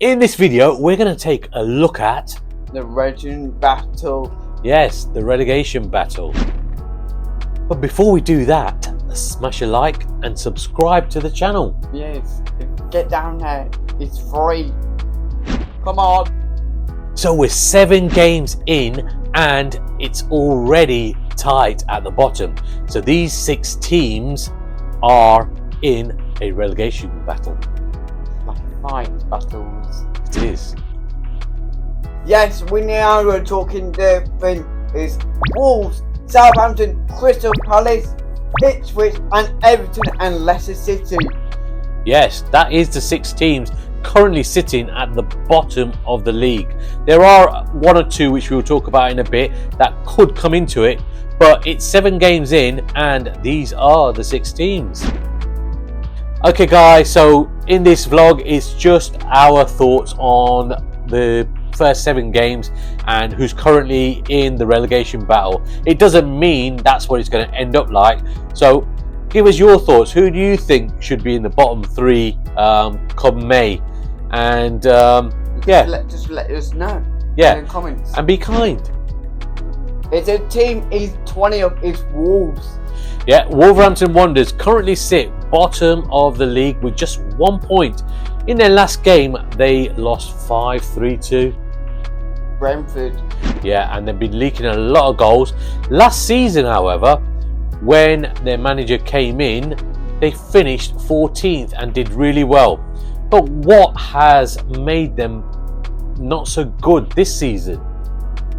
In this video, we're going to take a look at the Relegation Battle. Yes, the Relegation Battle. But before we do that, smash a like and subscribe to the channel. Yes, get down there. It's free. Come on. So we're 7 games in and it's already tight at the bottom. So these 6 teams are in a relegation battle. Fight battles. It is. Yes, we now are talking different is Wolves, Southampton, Crystal Palace, Ipswich and Everton and Leicester City. Yes, that is the 6 teams currently sitting at the bottom of the league. There are 1 or 2 which we'll talk about in a bit that could come into it, but it's 7 games in and these are the 6 teams. Okay guys, so in this vlog it's just our thoughts on the first 7 games and who's currently in the relegation battle. It doesn't mean that's what it's going to end up like, so give us your thoughts. Who do you think should be in the bottom 3 come May? And just let us know in the comments and be kind. It's a team is 20 of its Wolves. Yeah, Wolverhampton Wanderers currently sit bottom of the league with just 1 point. In their last game, they lost 5-3 to Brentford. Yeah, and they've been leaking a lot of goals. Last season, however, when their manager came in, they finished 14th and did really well. But what has made them not so good this season?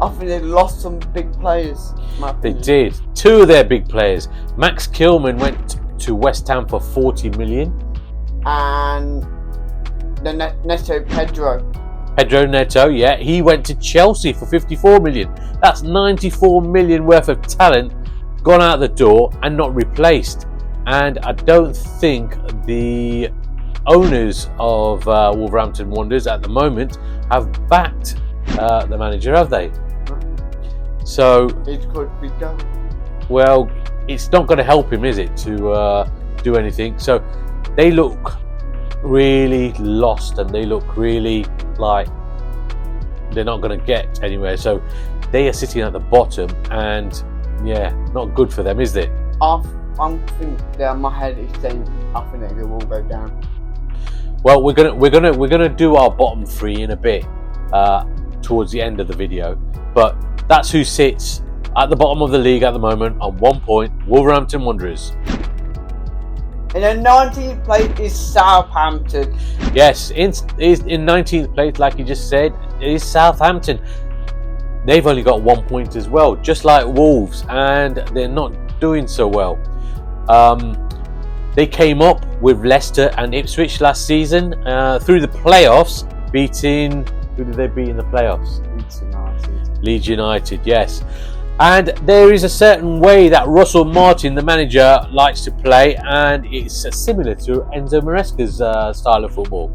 I think they lost some big players. They did. 2 of their big players. Max Kilman went to West Ham for 40 million. And the Neto Pedro Neto, yeah. He went to Chelsea for 54 million. That's 94 million worth of talent gone out the door and not replaced. And I don't think the owners of Wolverhampton Wanderers at the moment have backed the manager, have they? So it could be done. Well, it's not going to help him, is it, to do anything? So they look really lost and they look really like they're not going to get anywhere. So they are sitting at the bottom, and yeah, not good for them, is it? I think that my head is saying I think they will go down. Well, we're gonna do our bottom 3 in a bit towards the end of the video, but that's who sits at the bottom of the league at the moment on 1 point. Wolverhampton Wanderers. In the 19th place is Southampton. Yes, in 19th place, like you just said, is Southampton. They've only got 1 point as well, just like Wolves, and they're not doing so well. They came up with Leicester and Ipswich last season through the playoffs, beating... Who did they beat in the playoffs? Leeds United, yes. And there is a certain way that Russell Martin, the manager, likes to play, and it's similar to Enzo Maresca's style of football.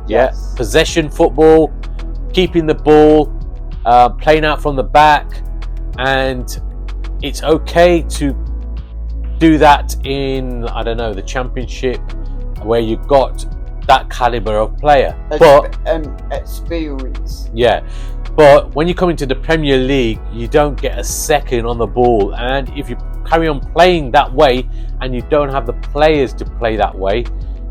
Yes. Yeah, possession football, keeping the ball, playing out from the back, and it's okay to do that in, I don't know, the Championship, where you've got that caliber of player. But experience. Yeah. But when you come into the Premier League, you don't get a second on the ball, and if you carry on playing that way and you don't have the players to play that way,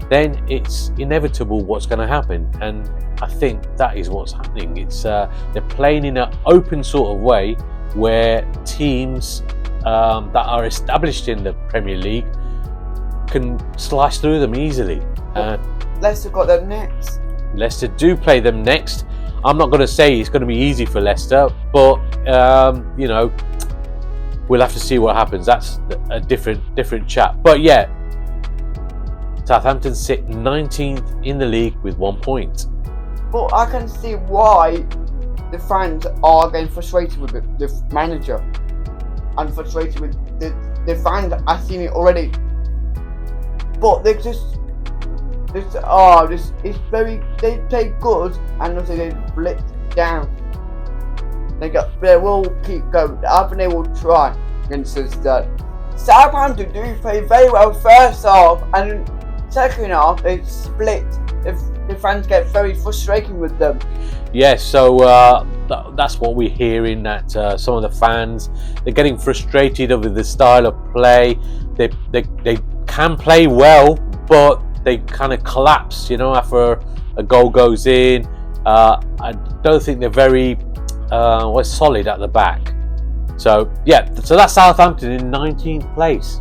then it's inevitable what's going to happen. And I think that is what's happening. It's they're playing in an open sort of way where teams that are established in the Premier League can slice through them easily. Leicester got them next. Leicester do play them next. I'm not going to say it's going to be easy for Leicester, but you know, we'll have to see what happens. That's a different chat. But yeah, Southampton sit 19th in the league with 1 point. But I can see why the fans are getting frustrated with the manager and frustrated with the fans. I've seen it already. But they they play good and also they blip down. They will keep going. I think they will try against us. That Southampton do play very well first half, and second half they split. The fans get very frustrating with them. Yes, so that's what we're hearing, that some of the fans, they're getting frustrated over the style of play. They can play well, but they kind of collapse, after a goal goes in. I don't think they're very solid at the back. So that's Southampton in 19th place.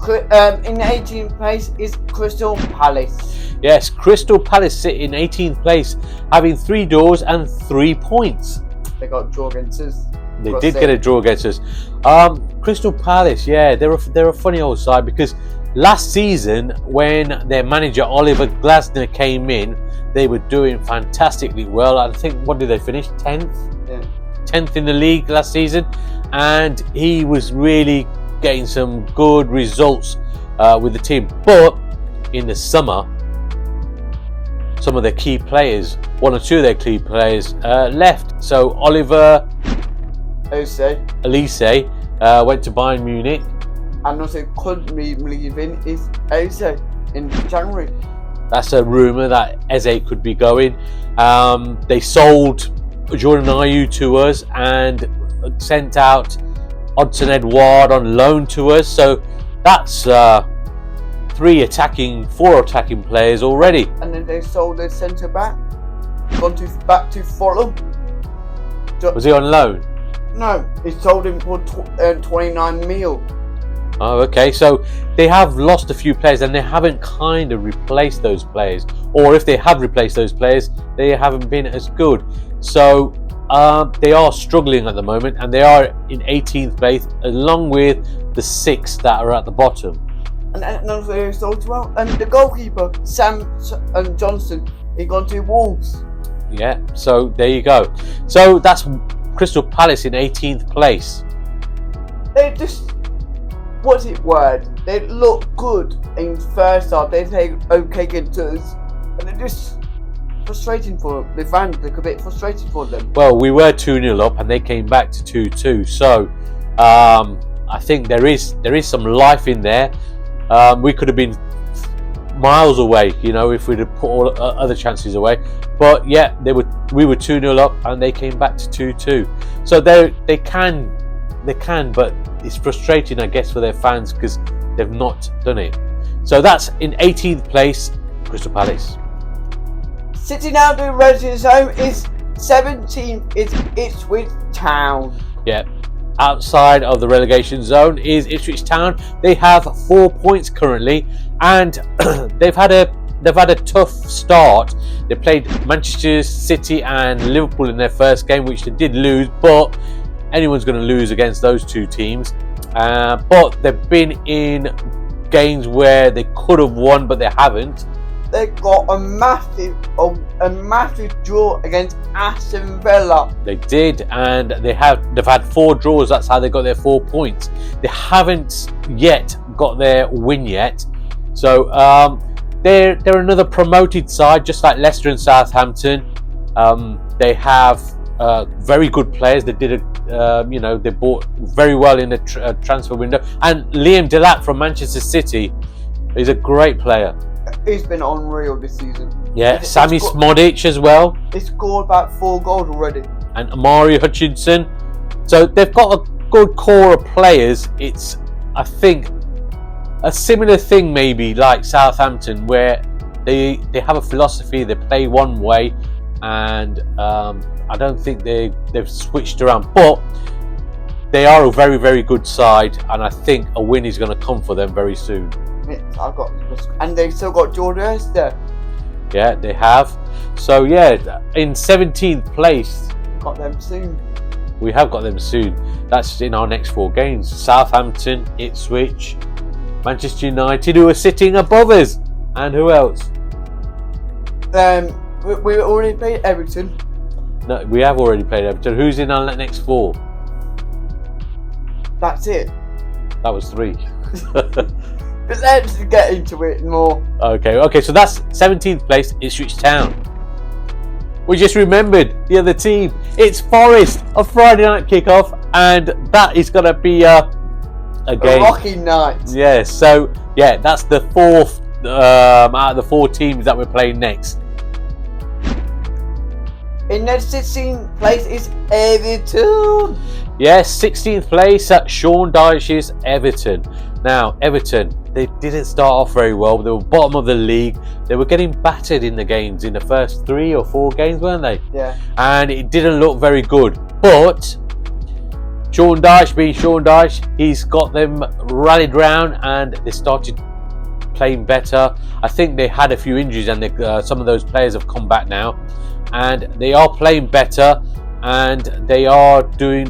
In 18th place is Crystal Palace. Yes, Crystal Palace sit in 18th place, having 3 draws and 3 points. They got a draw against us. They did get a draw against us. Crystal Palace, they're a funny old side, because last season when their manager Oliver Glasner came in, they were doing fantastically well. I think, what did they finish? 10th? Yeah. 10th in the league last season, and he was really getting some good results with the team. But in the summer, some of their key players, 1 or 2 of their key players left. So Oliver Elise went to Bayern Munich. And also currently leaving is Eze in January. That's a rumour that Eze could be going. They sold Jordan Ayew to us and sent out Odsonne Edouard on loan to us. So that's 4 attacking players already. And then they sold their centre back, back to Fulham. Was he on loan? No, he sold him for 29 mil. Oh, okay. So they have lost a few players, and they haven't kind of replaced those players. Or if they have replaced those players, they haven't been as good. So they are struggling at the moment, and they are in 18th place, along with the 6 that are at the bottom. And also they sold well. And the goalkeeper, Sam Johnson, he gone to Wolves. Yeah. So there you go. So that's Crystal Palace in 18th place. They just... What's it word? They look good in first half. They play okay against us, and they're just frustrating for the fans. They're a bit frustrating for them. Well, we were 2-0 up, and they came back to 2-2. So I think there is some life in there. We could have been miles away, if we'd have put all other chances away. But yeah, we were 2-0 up, and they came back to 2-2. So they can, but it's frustrating, I guess, for their fans because they've not done it. So that's in 18th place, Crystal Palace. Sitting out the relegation zone is 17th is Ipswich Town. Yeah, outside of the relegation zone is Ipswich Town. They have 4 points currently, and they've had a tough start. They played Manchester City and Liverpool in their first game, which they did lose, but anyone's going to lose against those 2 teams. But they've been in games where they could have won, but they haven't. They got a massive draw against Aston Villa. They did, and they've had 4 draws. That's how they got their 4 points. They haven't yet got their win yet. So they're another promoted side, just like Leicester and Southampton. They have very good players. They did they bought very well in the transfer window. And Liam Delap from Manchester City is a great player. He's been unreal this season. Yeah, Sammy Smodic as well. He scored about 4 goals already. And Amari Hutchinson. So they've got a good core of players. It's, I think, a similar thing maybe like Southampton, where they have a philosophy. They play one way, and I don't think they've switched around. But they are a very, very good side, and I think a win is going to come for them very soon. And they've still got Jordan Hester. Yeah, they have. So yeah, in 17th place. Got them soon. We have got them soon. That's in our next 4 games. Southampton, Ipswich, Manchester United, who are sitting above us. And who else? We already played Everton. No, we have already played Everton. Who's in our next 4? That's it. That was 3. But let's get into it more. Okay, so that's 17th place, Ipswich Town. We just remembered the other team. It's Forest, a Friday night kickoff, and that is going to be again. A rocky night. Yeah, so yeah, that's the fourth out of the 4 teams that we're playing next. In the 16th place is Everton. Yes, 16th place at Sean Dyche's Everton. Now, Everton, they didn't start off very well. They were bottom of the league. They were getting battered in the games in the first 3 or 4 games, weren't they? Yeah. And it didn't look very good. But Sean Dyche being Sean Dyche, he's got them rallied round and they started playing better. I think they had a few injuries and some of those players have come back now. And they are playing better and they are doing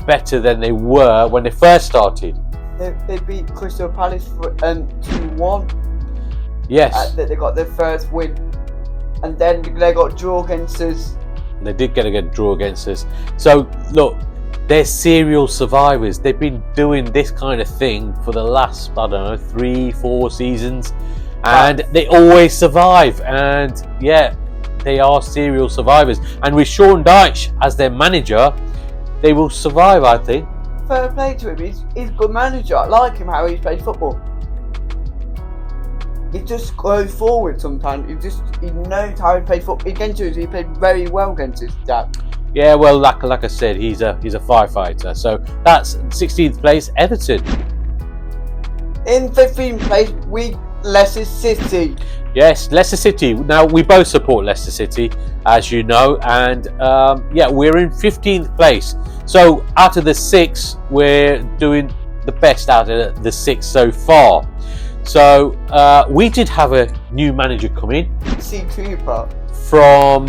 better than they were when they first started. They beat Crystal Palace for 2-1. Yes. They got their first win. And then they got draw against us. They did get a good draw against us. So, look, they're serial survivors. They've been doing this kind of thing for the last, 3-4 seasons. And they always survive. And, yeah, they are serial survivors. And with Sean Dyche as their manager, they will survive, I think. Fair play to him. He's a good manager. I like him how he plays football. He just goes forward sometimes. He knows how he plays football. Against us, he played very well against his dad. Yeah, well, like I said, he's a firefighter. So that's 16th place, Everton. In 15th place, Leicester City. Yes, Leicester City. Now, we both support Leicester City, as you know, and yeah, we're in 15th place. So, out of the 6, we're doing the best out of the 6 so far. So, we did have a new manager come in. C. Cooper. From,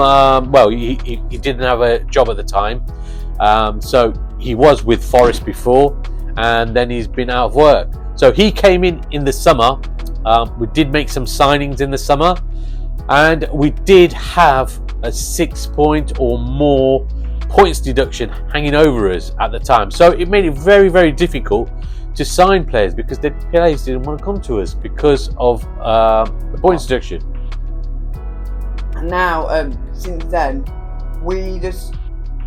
he didn't have a job at the time. So, he was with Forest before, and then he's been out of work. So, he came in the summer. We did make some signings in the summer, and we did have a 6-point or more points deduction hanging over us at the time. So it made it very, very difficult to sign players because the players didn't want to come to us because of the points deduction. Now, since then, we just...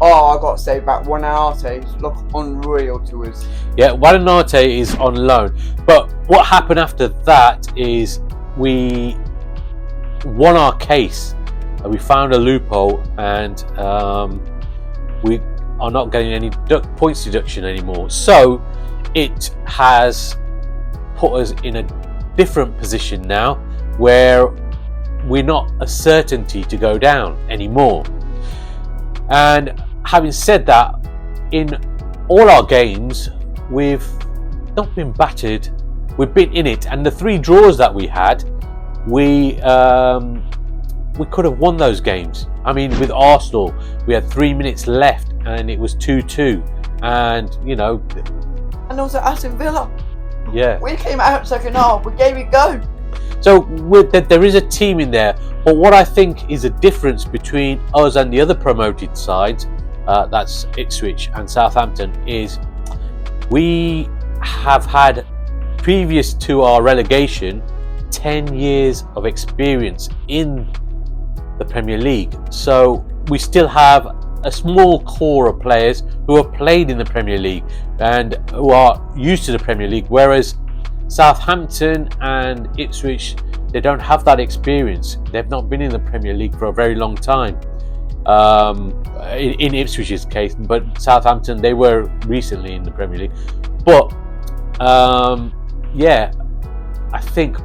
I got to say about Wanarte look unreal to us. Yeah, Wanarte is on loan. But what happened after that is we won our case. We found a loophole and we are not getting any points deduction anymore. So it has put us in a different position now where we're not a certainty to go down anymore. And having said that, in all our games, we've not been battered. We've been in it, and the 3 draws that we had, we could have won those games. I mean, with Arsenal, we had 3 minutes left, and it was 2-2, and and also Aston Villa. Yeah, we came out second half. We gave it go. So there is a team in there, but what I think is a difference between us and the other promoted sides, that's Ipswich and Southampton, is we have had, previous to our relegation, 10 years of experience in the Premier League. So we still have a small core of players who have played in the Premier League and who are used to the Premier League, whereas Southampton and Ipswich, they don't have that experience. They've not been in the Premier League for a very long time. In Ipswich's case, but Southampton, they were recently in the Premier League. But yeah, I think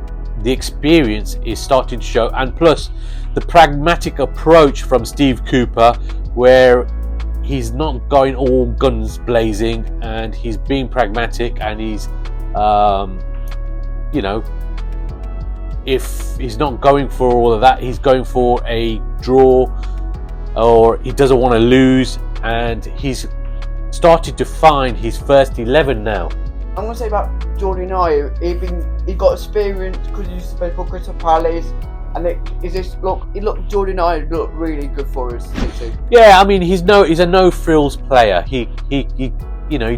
the experience is starting to show, and plus the pragmatic approach from Steve Cooper, where he's not going all guns blazing and he's being pragmatic, and he's if he's not going for all of that, he's going for a draw, or he doesn't want to lose, and he's started to find his first 11 now. I'm going to say about Jordan Ayew, he got experience because he used to play for Crystal Palace, and Jordan Ayew looked really good for us. Yeah, I mean, he's a no frills player. He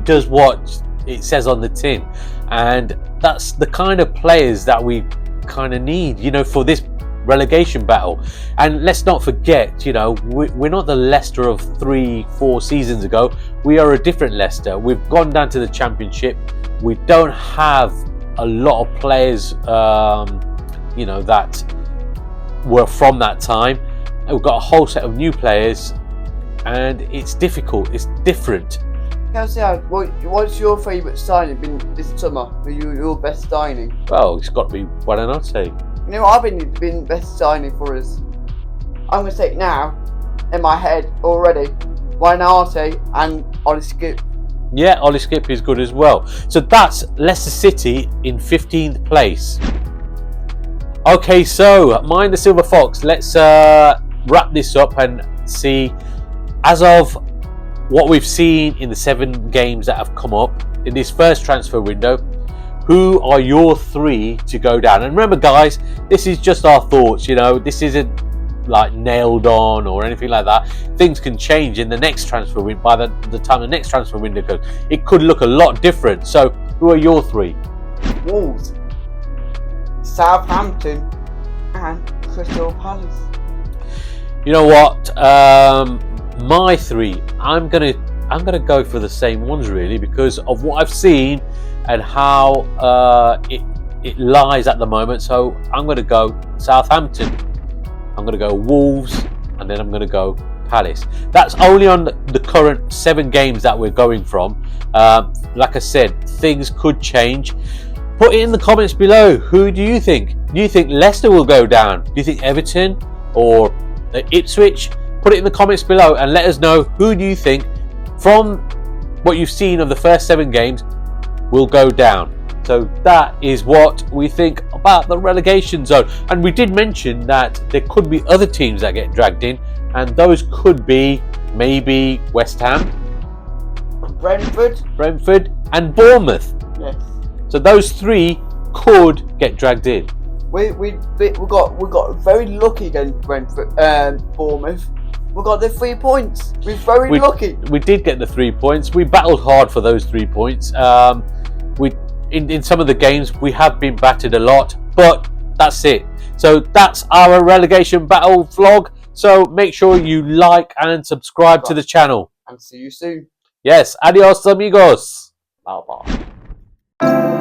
does what it says on the tin, and that's the kind of players that we kind of need, for this relegation battle. And let's not forget, we're not the Leicester of 3-4 seasons ago. We are a different Leicester. We've gone down to the Championship. We don't have a lot of players, that were from that time. We've got a whole set of new players, and it's difficult. It's different. KFC Dad, what's your favourite signing been this summer? Your best signing? Well, it's got to be Buonanotte. You know what I've been best signing for us? I'm going to say it now, in my head already. Buonanotte and Ollie Skip. Yeah, Ollie Skip is good as well. So that's Leicester City in 15th place. Okay, so Mind the Silver Fox. Let's wrap this up and see, as of what we've seen in the 7 games that have come up in this first transfer window, who are your 3 to go down? And remember, guys, this is just our thoughts. This isn't like nailed on or anything like that. Things can change in the next transfer window. By the time the next transfer window goes, it could look a lot different. So, who are your 3? Wolves, Southampton, and Crystal Palace. You know what? My 3. I'm gonna go for the same ones, really, because of what I've seen and how it lies at the moment. So I'm gonna go Southampton. I'm going to go Wolves, and then I'm going to go Palace. That's only on the current 7 games that we're going from. Like I said, things could change. Put it in the comments below. Who do you think? Do you think Leicester will go down? Do you think Everton or Ipswich? Put it in the comments below and let us know, who do you think, from what you've seen of the first 7 games, will go down. So that is what we think about the relegation zone. And we did mention that there could be other teams that get dragged in, and those could be maybe West Ham, Brentford, and Bournemouth. Yes. So those 3 could get dragged in. We got very lucky against Bournemouth. We got the 3 points. We're very lucky. We did get the 3 points. We battled hard for those 3 points. In some of the games we have been battered a lot, but that's it. So that's our relegation battle vlog. So make sure you like and subscribe to the channel. And see you soon. Yes, adios amigos. Bye bye.